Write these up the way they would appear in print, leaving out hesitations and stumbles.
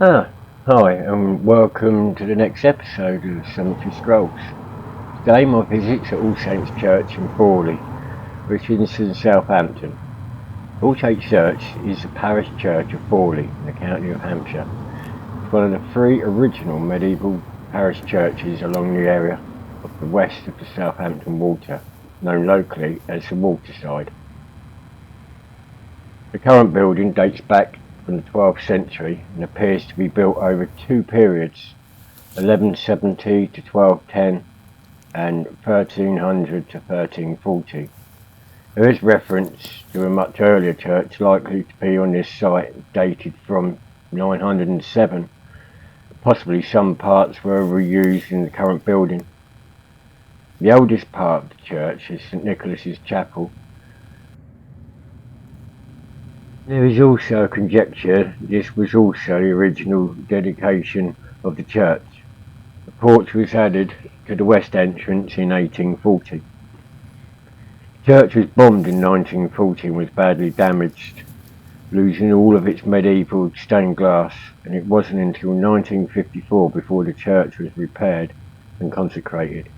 Ah, Hi, and welcome to the next episode of Cemetery Strolls. Today my visit's at All Saints Church in Fawley, which is in Southampton. All Saints Church is the parish church of Fawley in the county of Hampshire. It's one of the three original medieval parish churches along the area of the west of the Southampton Water, known locally as the Waterside. The current building dates back from the 12th century and appears to be built over two periods, 1170 to 1210 and 1300 to 1340. There is reference to a much earlier church likely to be on this site dated from 907. Possibly some parts were reused in the current building. The oldest part of the church is St Nicholas's Chapel. There is also a conjecture this was also the original dedication of the church. The porch was added to the west entrance in 1840. The church was bombed in 1940 and was badly damaged, losing all of its medieval stained glass, and it wasn't until 1954 before the church was repaired and consecrated.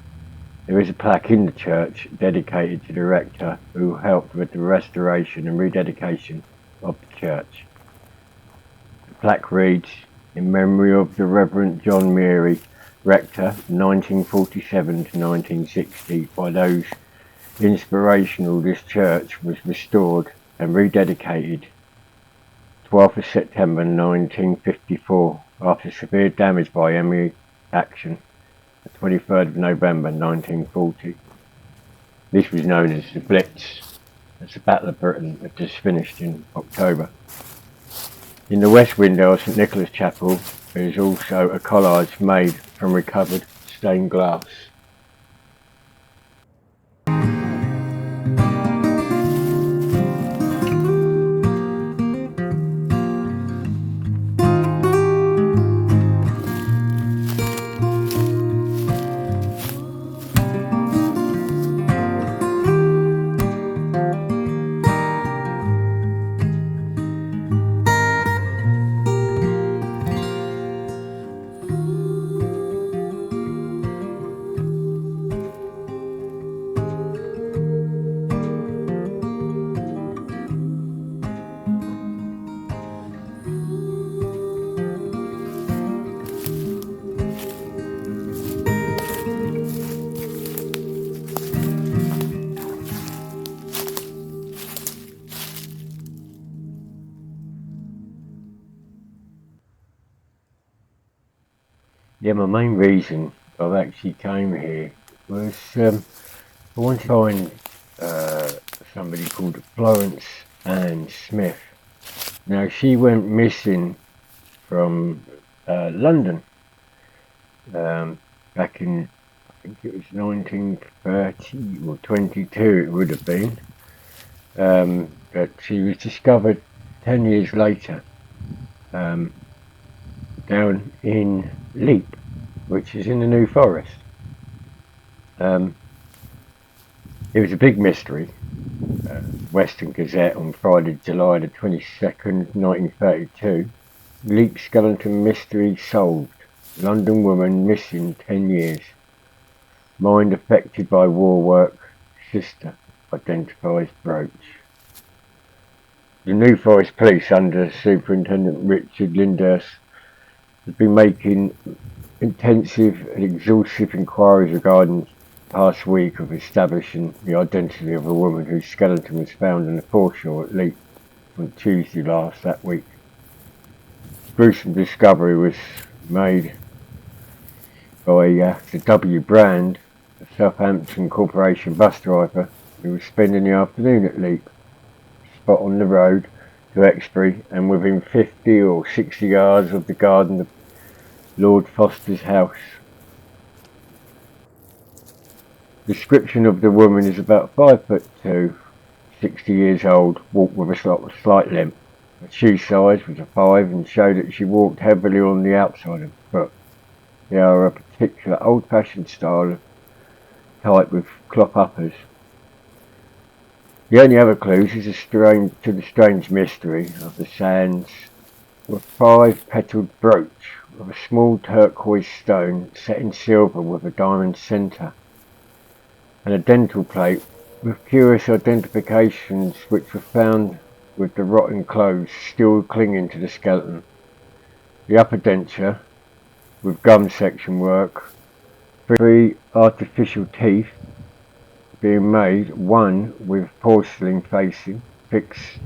There is a plaque in the church dedicated to the rector who helped with the restoration and rededication of the church. The plaque reads, "In memory of the Reverend John Mary, rector, 1947 to 1960, by those inspirational this church was restored and rededicated 12th of September 1954 after severe damage by enemy action, the 23rd of November 1940. This was known as the Blitz, as the Battle of Britain had just finished in October. In the west window of St Nicholas Chapel there is also a collage made from recovered stained glass. Yeah, my main reason I've actually came here was I wanted to find somebody called Florence Ann Smith. Now she went missing from London back in, I think it was 1930 or 22 it would have been, but she was discovered 10 years later down in Leap, which is in the New Forest. It was a big mystery. Western Gazette on Friday, July the 22nd, 1932. Leap skeleton mystery solved. London woman missing 10 years. Mind affected by war work. Sister identifies brooch. The New Forest Police under Superintendent Richard Lyndhurst have been making intensive and exhaustive inquiries regarding the past week of establishing the identity of a woman whose skeleton was found on the foreshore at Leap on Tuesday that week. Gruesome discovery was made by the W. Brand, a Southampton Corporation bus driver who was spending the afternoon at Leap, spot on the road to Exbury and within 50 or 60 yards of the garden of Lord Foster's house. Description of the woman is about 5'2", 60 years old, walked with a slight limp. Her shoe size was a 5 and showed that she walked heavily on the outside of the foot. They are a particular old-fashioned style of type with clop uppers. The only other clues is to the strange mystery of the sands a 5-petaled brooch of a small turquoise stone set in silver with a diamond centre, and a dental plate with curious identifications which were found with the rotten clothes still clinging to the skeleton. The upper denture, with gum section work, 3 artificial teeth being made, one with porcelain facing, fixed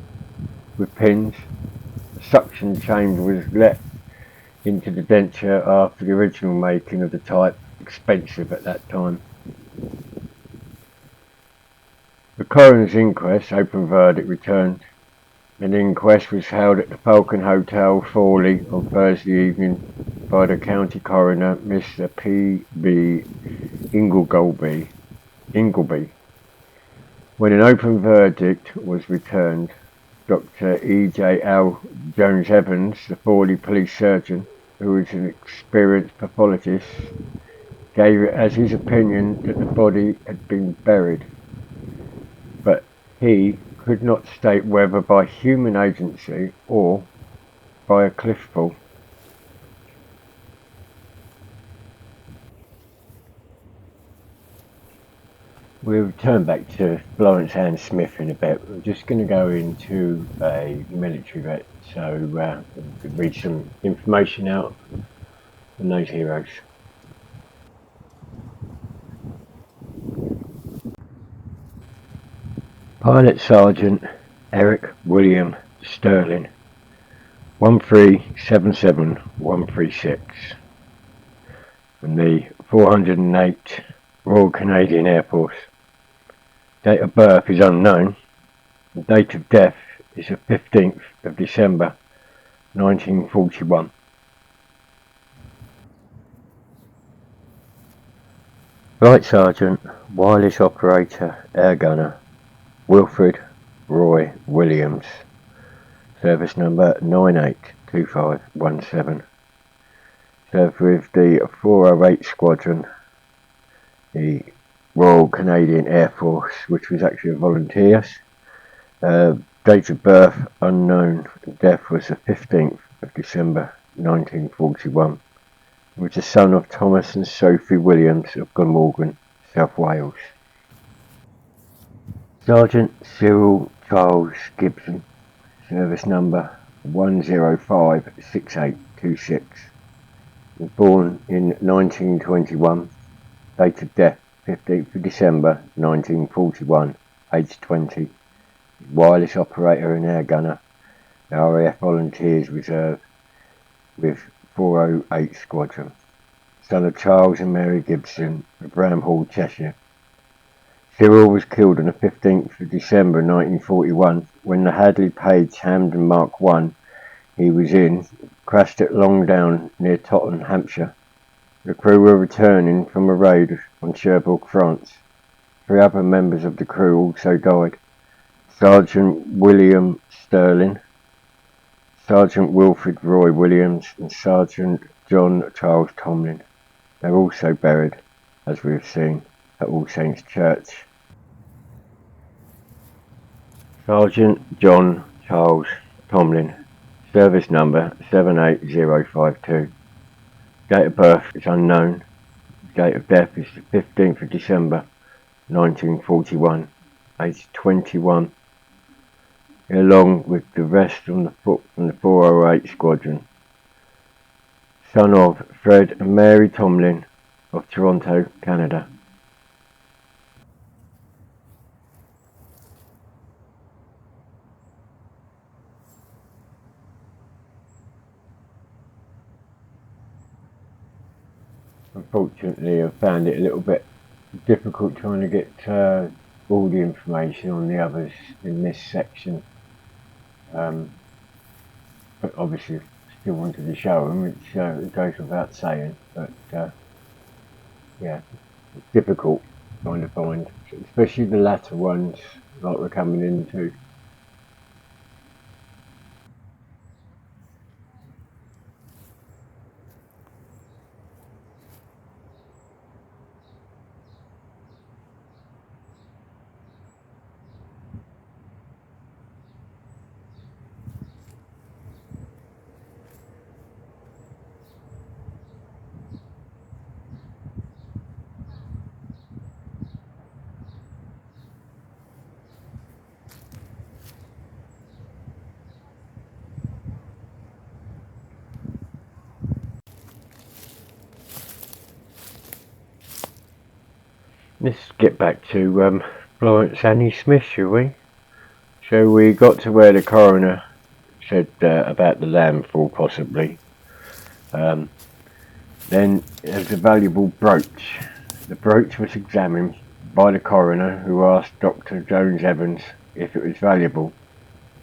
with pins. A suction chamber was let into the denture after the original making of the type, expensive at that time. The coroner's inquest, open verdict returned. An inquest was held at the Falcon Hotel, Fawley, on Thursday evening by the county coroner, Mr. P.B. Ingleby. When an open verdict was returned, Dr. E.J.L. Jones-Evans, the Fawley police surgeon, who was an experienced pathologist, gave it as his opinion that the body had been buried, but he could not state whether by human agency or by a cliff fall. We'll return back to Florence Ann Smith in a bit. We're just going to go into a military vet, so we could read some information out on those heroes. Pilot Sergeant Eric William Sterling, 1377136, from the 408 Royal Canadian Air Force. Date of birth is unknown. The date of death is the 15th of December 1941. Flight Sergeant, Wireless Operator, Air Gunner, Wilfred Roy Williams, service number 982517. Served with the 408 Squadron, the Royal Canadian Air Force, which was actually a volunteers. Date of birth unknown. Death was the 15th of December 1941. He was the son of Thomas and Sophie Williams of Glamorgan, South Wales. Sergeant Cyril Charles Gibson, service number 1056826. Was born in 1921. Date of death 15th of December 1941. Age 20. Wireless operator and air gunner, the RAF Volunteers Reserve with 408 Squadron. Son of Charles and Mary Gibson of Bramhall, Cheshire. Cyril was killed on the 15th of December 1941 when the Hadley Page Hamden Mark I he was in crashed at Longdown near Totton, Hampshire. The crew were returning from a raid on Cherbourg, France. 3 other members of the crew also died. Sergeant William Sterling, Sergeant Wilfred Roy Williams and Sergeant John Charles Tomlin. They are also buried, as we have seen, at All Saints Church. Sergeant John Charles Tomlin, service number 78052. Date of birth is unknown. Date of death is the 15th of December 1941. Age 21. Along with the rest from the 408 Squadron. Son of Fred and Mary Tomlin of Toronto, Canada. Unfortunately, I found it a little bit difficult trying to get all the information on the others in this section. But obviously still wanted to show them, which it goes without saying, but yeah, it's difficult trying to find, especially the latter ones like we're coming into. Let's get back to Florence Annie Smith, shall we? So we got to where the coroner said about the landfall, possibly. Then there was a valuable brooch. The brooch was examined by the coroner, who asked Dr. Jones Evans if it was valuable.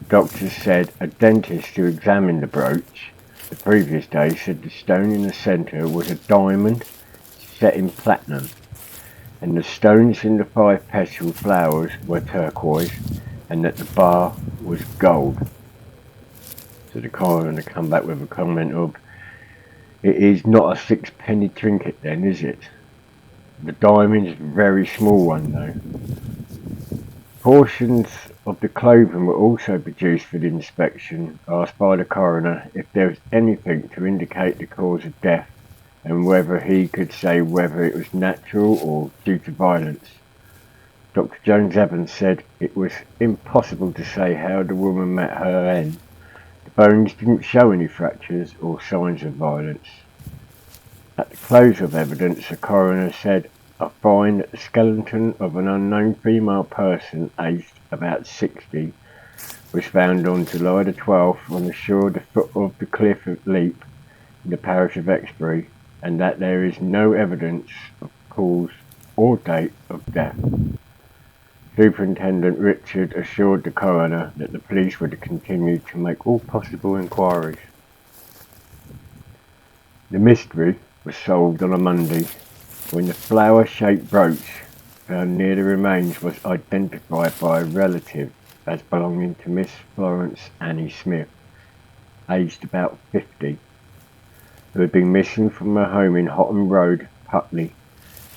Doctors said a dentist who examined the brooch the previous day said the stone in the centre was a diamond set in platinum, and the stones in the 5-petal flowers were turquoise, and that the bar was gold. So the coroner come back with a comment of, "It is not a 6-penny trinket then, is it? The diamond is a very small one though." Portions of the clothing were also produced for the inspection, asked by the coroner if there was anything to indicate the cause of death, and whether he could say whether it was natural or due to violence. Dr. Jones Evans said it was impossible to say how the woman met her end. The bones didn't show any fractures or signs of violence. At the close of evidence, the coroner said, "I find that the skeleton of an unknown female person aged about 60 was found on July the 12th on the shore of the foot of the cliff of Leap in the parish of Exbury, and that there is no evidence of cause or date of death." Superintendent Richard assured the coroner that the police would continue to make all possible inquiries. The mystery was solved on a Monday, when the flower-shaped brooch found near the remains was identified by a relative as belonging to Miss Florence Annie Smith, aged about 50, who had been missing from her home in Hotham Road, Putney,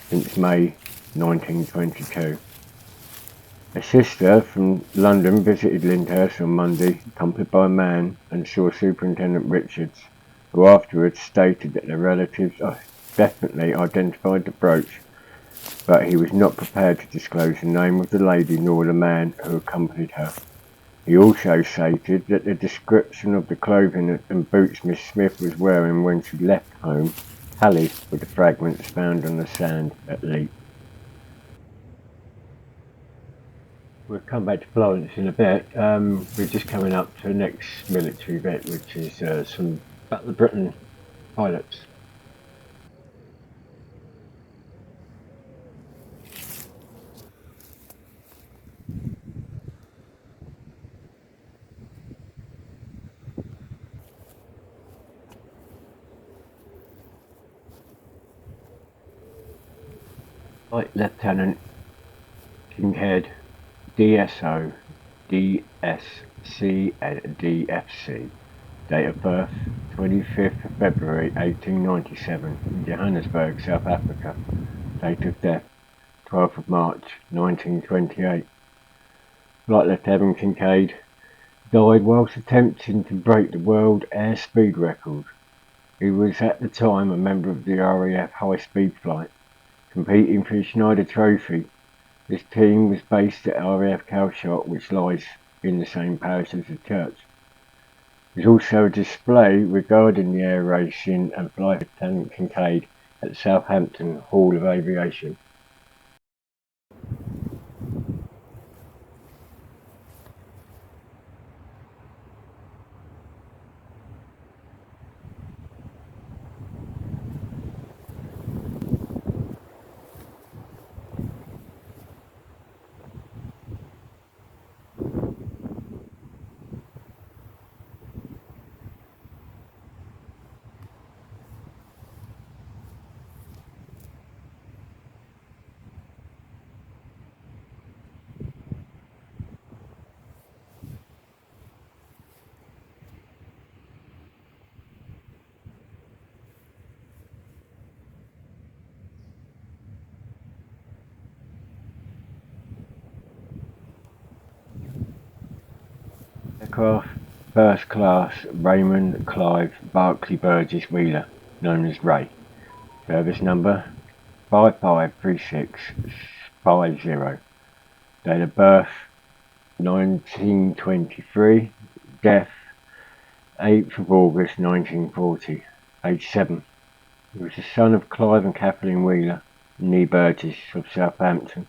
since May 1922. A sister from London visited Lyndhurst on Monday, accompanied by a man, and saw Superintendent Richards, who afterwards stated that the relatives definitely identified the brooch, but he was not prepared to disclose the name of the lady nor the man who accompanied her. He also stated that the description of the clothing and boots Miss Smith was wearing when she left home tallied with the fragments found on the sand at Leap. We'll come back to Florence in a bit. We're just coming up to the next military bit, which is some Battle of Britain pilots. Light Lieutenant Kincaid, DSO, DSC and DFC. Date of birth 25th of February 1897 in Johannesburg, South Africa. Date of death 12th of March 1928. Flight Lieutenant Kincaid died whilst attempting to break the world airspeed record. He was at the time a member of the RAF high-speed flight, competing for the Schneider Trophy. This team was based at RAF Calshot, which lies in the same parish as the church. There is also a display regarding the air racing and Flight Lieutenant Kincaid at Southampton Hall of Aviation. Aircraft First Class Raymond Clive Barclay Burgess Wheeler, known as Ray. Service number 553650. Date of birth 1923. Death 8th of August 1940. Age 7. He was the son of Clive and Kathleen Wheeler. Nee Burgess of Southampton.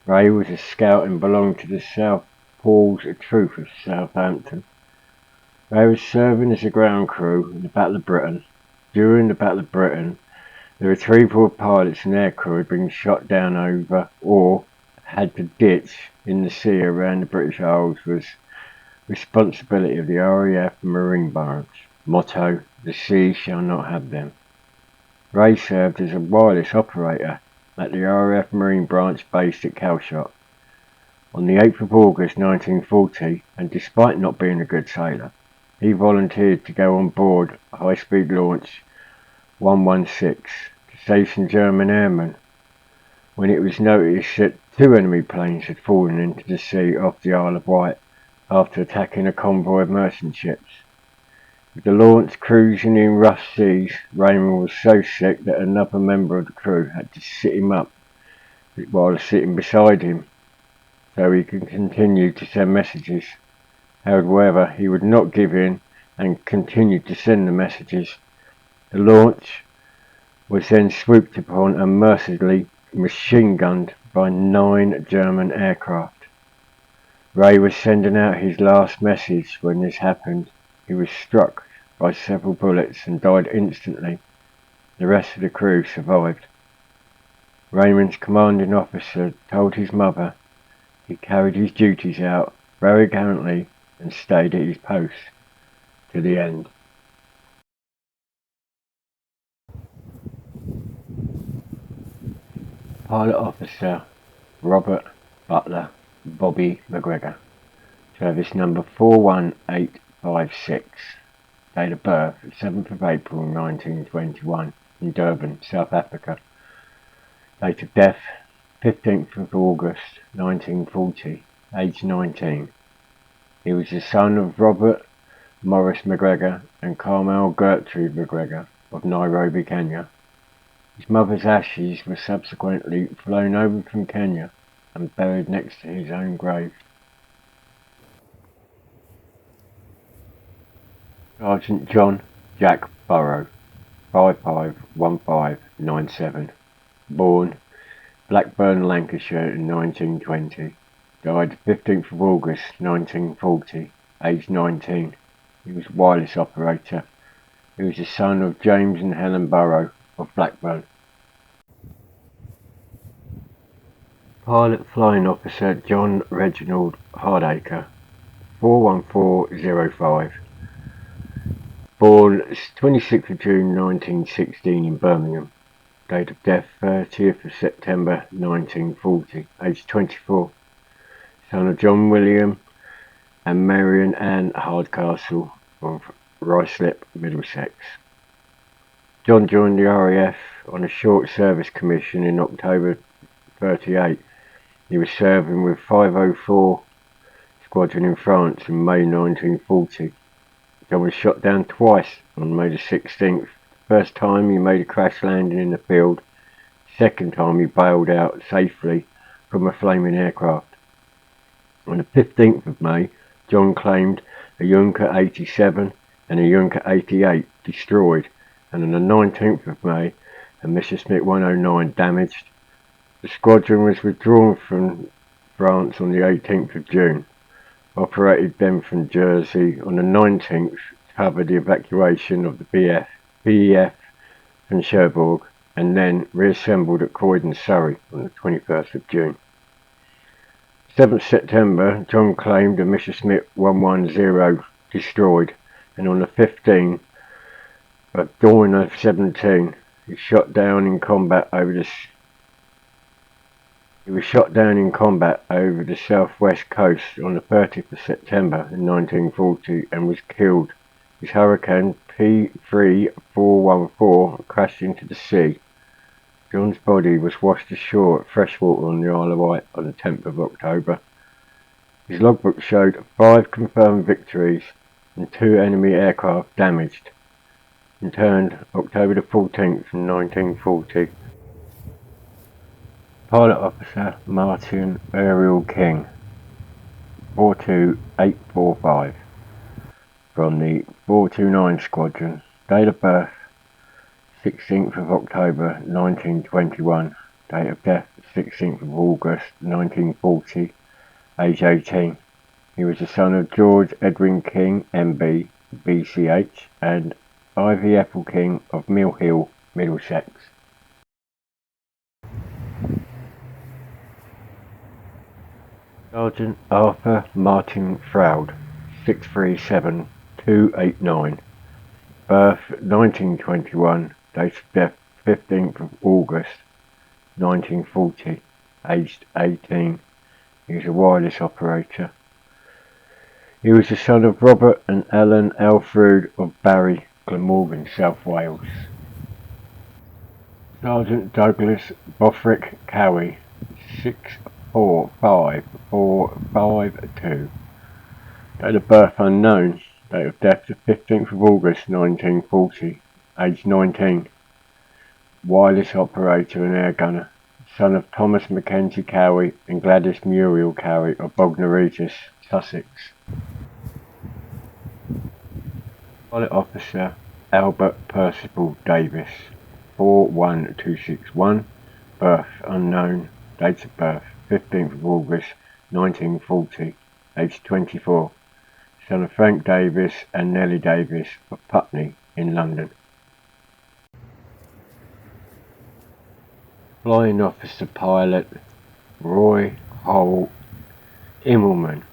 Ray was a scout and belonged to the South Paul's Troop of Southampton. Ray was serving as a ground crew in the Battle of Britain. During the Battle of Britain, the retrieval of pilots and aircrew had been shot down over or had to ditch in the sea around the British Isles was responsibility of the RAF and Marine branch. Motto, the sea shall not have them. Ray served as a wireless operator at the RAF Marine branch based at Calshot. On the 8th of August 1940, and despite not being a good sailor, he volunteered to go on board high-speed launch 116 to save some German airmen when it was noticed that 2 enemy planes had fallen into the sea off the Isle of Wight after attacking a convoy of merchant ships. With the launch cruising in rough seas, Raymond was so sick that another member of the crew had to sit him up while sitting beside him so he could continue to send messages. However, he would not give in and continued to send the messages. The launch was then swooped upon and mercilessly machine-gunned by 9 German aircraft. Ray was sending out his last message when this happened. He was struck by several bullets and died instantly. The rest of the crew survived. Raymond's commanding officer told his mother he carried his duties out very gallantly and stayed at his post to the end. Pilot Officer Robert Butler Bobby McGregor, service number 41856, date of birth 7th of April 1921 in Durban, South Africa, date of death 15th of August 1940, age 19. He was the son of Robert Morris McGregor and Carmel Gertrude McGregor of Nairobi, Kenya. His mother's ashes were subsequently flown over from Kenya and buried next to his own grave. Sergeant John Jack Burrow, 551597, born Blackburn, Lancashire in 1920, died 15th of August 1940, aged 19. He was a wireless operator. He was the son of James and Helen Burrow of Blackburn. Pilot Flying Officer John Reginald Hardacre, 41405, born 26th of June 1916 in Birmingham, date of death 30th of September 1940, aged 24, son of John William and Marion Ann Hardcastle of Ruislip, Middlesex. John joined the RAF on a short service commission in October 38. He was serving with 504 Squadron in France in May 1940. John was shot down twice on May the 16th. First time he made a crash landing in the field. Second time he bailed out safely from a flaming aircraft. On the 15th of May, John claimed a Junker 87 and a Junker 88 destroyed, and on the 19th of May, a Messerschmitt 109 damaged. The squadron was withdrawn from France on the 18th of June, operated then from Jersey on the 19th to cover the evacuation of the BEF from Cherbourg, and then reassembled at Croydon, Surrey on the 21st of June. 7th September, John claimed a Messerschmitt 110 destroyed, and on the 15th of dawn of 17, he was shot down in combat over the southwest coast on the 30th of September in 1940 and was killed. His Hurricane P3414 crashed into the sea. John's body was washed ashore at Freshwater on the Isle of Wight on the 10th of October. His logbook showed 5 confirmed victories and 2 enemy aircraft damaged. Interned October the 14th from 1940. Pilot Officer Martin Ariel King, 42845, from the 429 Squadron, date of birth 16th of October 1921, date of death 16th of August 1940, age 18. He was the son of George Edwin King, MB, BCH, and Ivy Ethel King of Mill Hill, Middlesex. Sergeant Arthur Martin Froud, 637-289, birth 1921, date of death 15th of August 1940, aged 18. He was a wireless operator. He was the son of Robert and Ellen Elfrud of Barry, Glamorgan, South Wales. Sergeant Douglas Bothrick Cowie, 645-452. Date of birth unknown. Date of death the 15th of August 1940. Age 19. Wireless operator and air gunner. Son of Thomas Mackenzie Cowie and Gladys Muriel Cowie of Bognor Regis, Sussex. Pilot officer Albert Percival Davis, 41261. Birth unknown. Date of birth 15th of August 1940. Age 24. Son of Frank Davis and Nellie Davis of Putney in London. Flying officer pilot Roy Holt Immelman.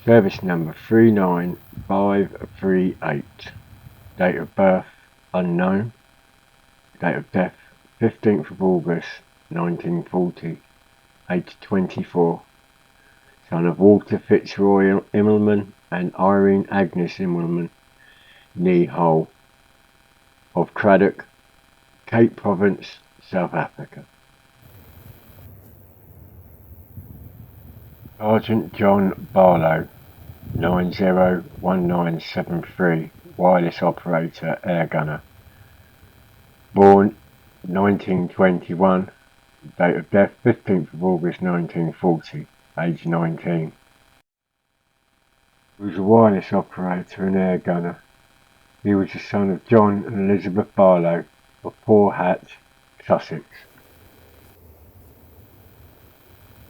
Service number 39538. Date of birth unknown. Date of death 15th of August 1940. Age 24. Son of Walter Fitzroy Immelman and Irene Agnes Immelman, née Hull, of Craddock, Cape Province, South Africa. Sergeant John Barlow, 901973, wireless operator, air gunner. Born 1921, date of death 15th of August 1940, age 19. He was a wireless operator and air gunner. He was the son of John and Elizabeth Barlow of Poor Hatch, Sussex.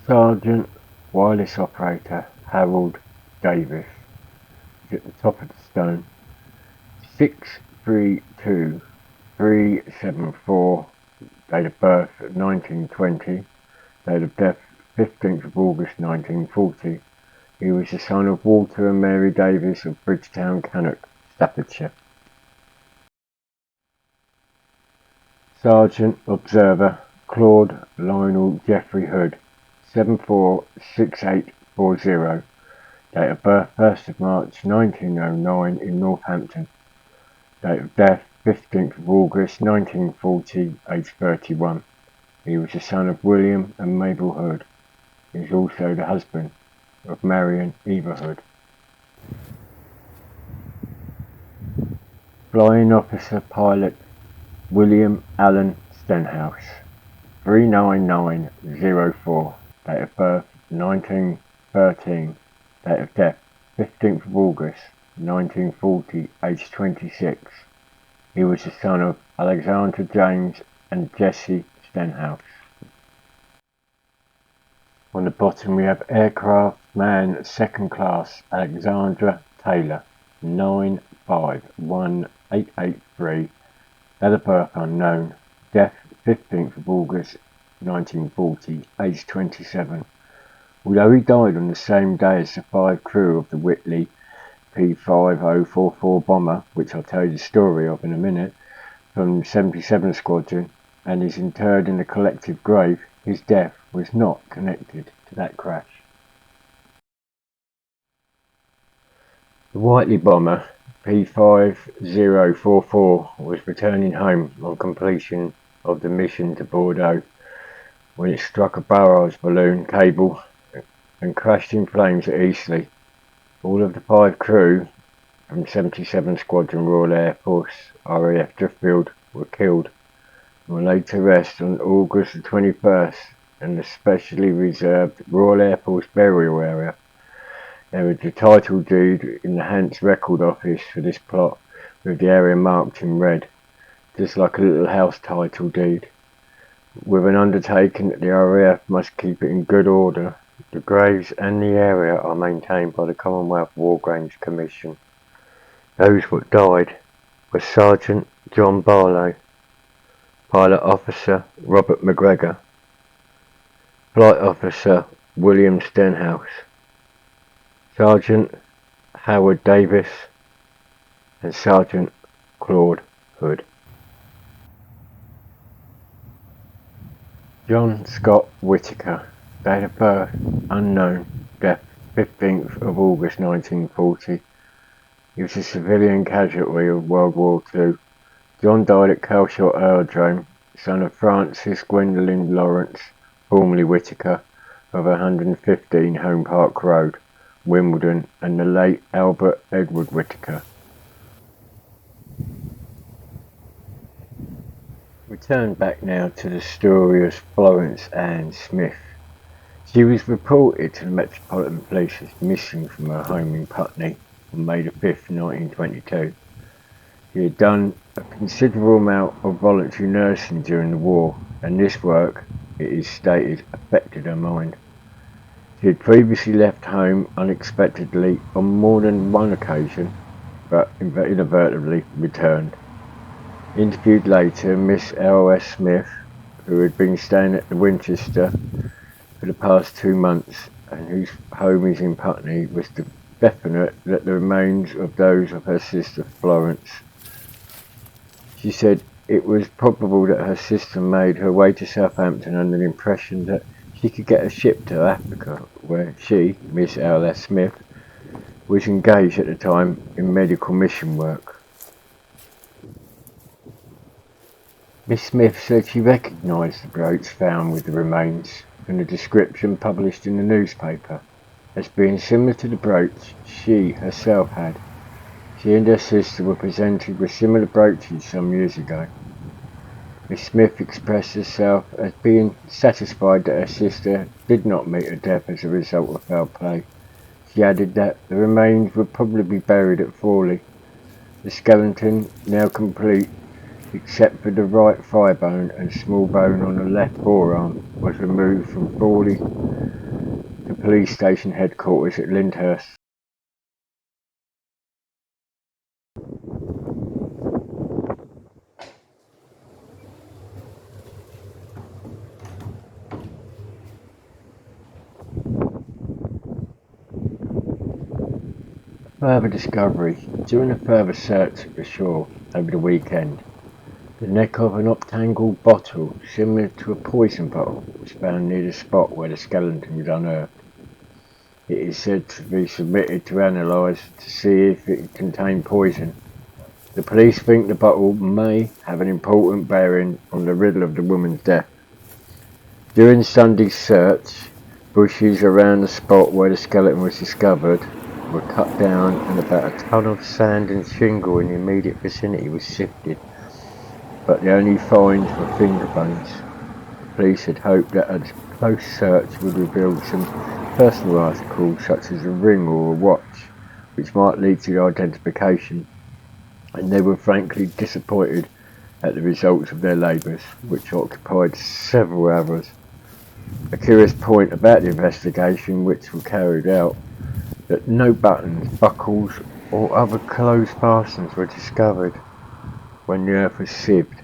Sergeant wireless operator Harold Davis is at the top of the stone. 632374, date of birth 1920, date of death 15th of August 1940. He was the son of Walter and Mary Davis of Bridgetown, Cannock, Staffordshire. Sergeant Observer Claude Lionel Geoffrey Hood, 746840, date of birth 1st of March 1909 in Northampton, date of death 15th of August 1940, age 31. He was the son of William and Mabel Hood. He is also the husband of Marion Eva Hood. Flying Officer Pilot William Allen Stenhouse, 39904, date of birth 1913, date of death 15th of August 1940, age 26. He was the son of Alexander James and Jessie Stenhouse. On the bottom we have Aircraft Man 2nd Class Alexandra Taylor, 951883, date of birth unknown, death 15th of August 1940, age 27. Although he died on the same day as the 5 crew of the Whitley P5044 bomber, which I'll tell you the story of in a minute, from 77 Squadron, and is interred in the collective grave, his death was not connected to that crash. The Whitley bomber P5044 was returning home on completion of the mission to Bordeaux when it struck a barrage balloon cable and crashed in flames at Eastleigh. All of the 5 crew from 77 Squadron Royal Air Force RAF Driftfield were killed and were laid to rest on August the 21st in the specially reserved Royal Air Force burial area. There was a title deed in the Hants Record Office for this plot, with the area marked in red. just like a little house title deed, with an undertaking that the RAF must keep it in good order. The graves and the area are maintained by the Commonwealth War Graves Commission. Those that died were Sergeant John Barlow, Pilot Officer Robert McGregor, Flight Officer William Stenhouse, Sergeant Howard Davis, and Sergeant Claude Hood. John Scott Whittaker, date of birth unknown, death 15th of August 1940. He was a civilian casualty of World War II. John died at Calshot Aerodrome, son of Francis Gwendolyn Lawrence, formerly Whittaker, of 115 Home Park Road, Wimbledon, and the late Albert Edward Whittaker. We turn back now to the story of Florence Ann Smith. She was reported to the Metropolitan Police as missing from her home in Putney on May 5, 1922. She had done a considerable amount of voluntary nursing during the war, and this work, it is stated, affected her mind. She had previously left home unexpectedly on more than one occasion, but inadvertently returned. Interviewed later, Miss L.S. Smith, who had been staying at the Winchester for the past 2 months and whose home is in Putney, was definite that the remains of those of her sister Florence. She said it was probable that her sister made her way to Southampton under the impression that she could get a ship to Africa, where she, Miss L.S. Smith, was engaged at the time in medical mission work. Miss Smith said she recognised the brooch found with the remains from the description published in the newspaper as being similar to the brooch she herself had. She and her sister were presented with similar brooches some years ago. Miss Smith expressed herself as being satisfied that her sister did not meet her death as a result of foul play. She added that the remains would probably be buried at Fawley. The skeleton, now complete, except for the right thigh bone and small bone on the left forearm, was removed from Fawley to police station headquarters at Lyndhurst. Further discovery. During a further search of the shore over the weekend, the neck of an octangled bottle, similar to a poison bottle, was found near the spot where the skeleton was unearthed. It is said to be submitted to analyse to see if it contained poison. The police think the bottle may have an important bearing on the riddle of the woman's death. During Sunday's search, bushes around the spot where the skeleton was discovered were cut down and about a ton of sand and shingle in the immediate vicinity was sifted, but the only finds were finger bones. The police had hoped that a close search would reveal some personal articles such as a ring or a watch, which might lead to the identification, and they were frankly disappointed at the results of their labours, which occupied several hours. A curious point about the investigation which were carried out, that no buttons, buckles or other clothes fastenings were discovered when the earth was sieved.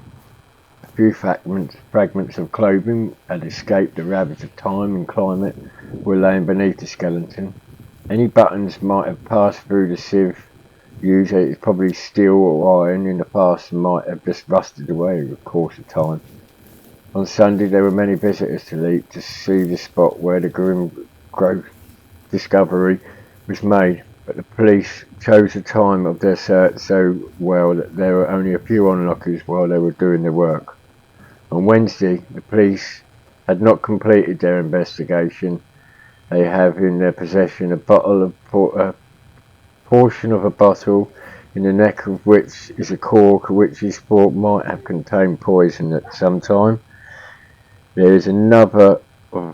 A few fragments of clothing had escaped the ravage of time and climate were laying beneath the skeleton. Any buttons might have passed through the sieve. Usually it's probably steel or iron in the past and might have just rusted away in the course of time. On Sunday there were many visitors to Leap to see the spot where the grim discovery was made, but the police chose the time of their search so well that there were only a few onlookers while they were doing their work. On Wednesday, the police had not completed their investigation. They have in their possession a portion of a bottle in the neck of which is a cork which is thought might have contained poison at some time. There is another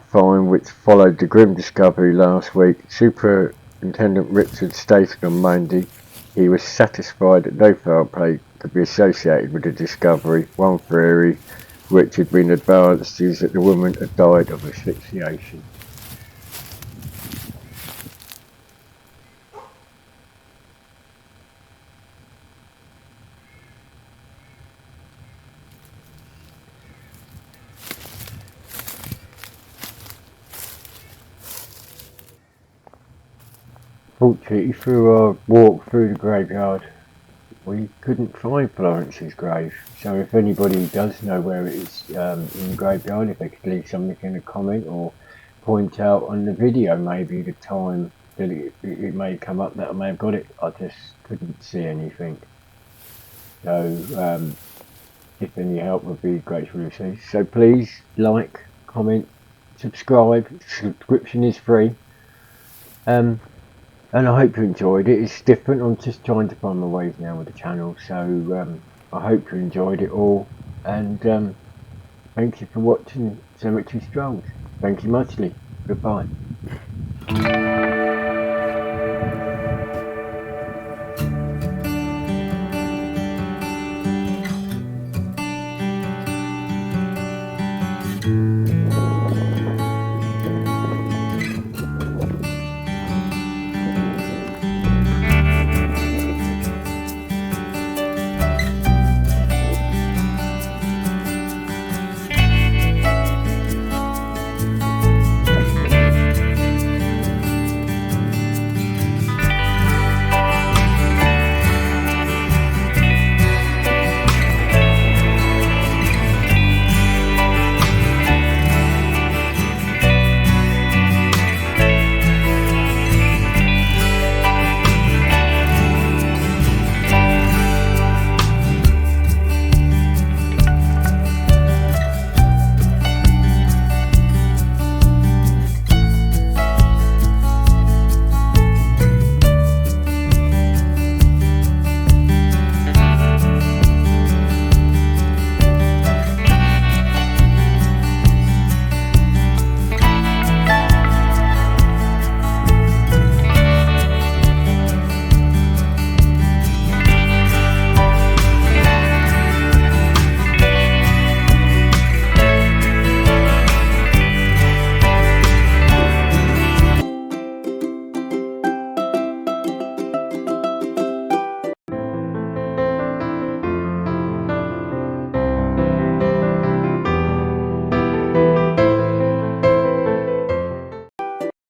find which followed the grim discovery last week. Superintendent Richard stated on Monday he was satisfied that no foul play could be associated with the discovery. One theory which had been advanced is that the woman had died of asphyxiation. Fortunately, through our walk through the graveyard, we couldn't find Florence's grave. So if anybody does know where it is in the graveyard, if they could leave something in a comment or point out on the video maybe the time that it may come up that I may have got it. I just couldn't see anything. So if any help would be gratefully received. So please like, comment, subscribe. Subscription is free. And I hope you enjoyed it. It's different. I'm just trying to find my ways now with the channel. So I hope you enjoyed it all. And thank you for watching Cemetery Strolls. Thank you muchly. Goodbye.